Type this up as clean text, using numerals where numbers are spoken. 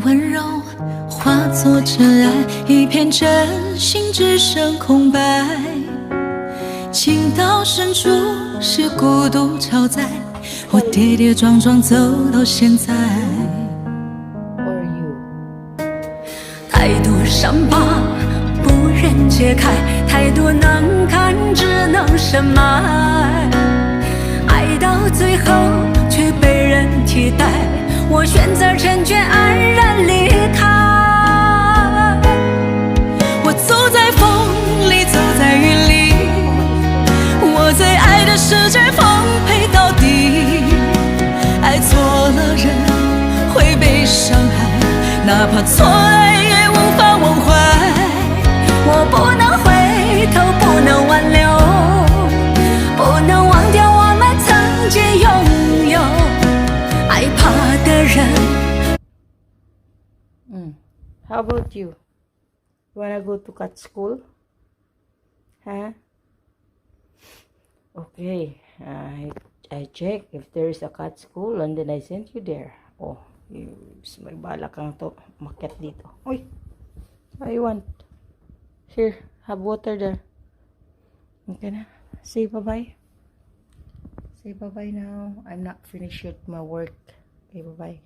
温柔化作尘埃，一片真心只剩空白。情到深处是孤独超载，我跌跌撞撞走到现在。For you. 太多伤疤不忍揭开，太多难堪只能深埋。爱到最后却被人替代，我选择成全，安然离开。我走在风里，走在雨里，我最爱的世界奉陪到底。爱错了人会被伤害，哪怕错爱也无法忘怀。我不能回头，不能挽留，不能忘掉我们曾经拥有。害怕的人。How about you? You wanna go to cat school? Huh? Okay. I check if there is a cat school and then I sent you there. Oh, may bala kang to makyat dito. Uy, I want. Here, have water there. Okay na. Say bye-bye. Say bye-bye now. I'm not finished with my work. Okay, bye-bye.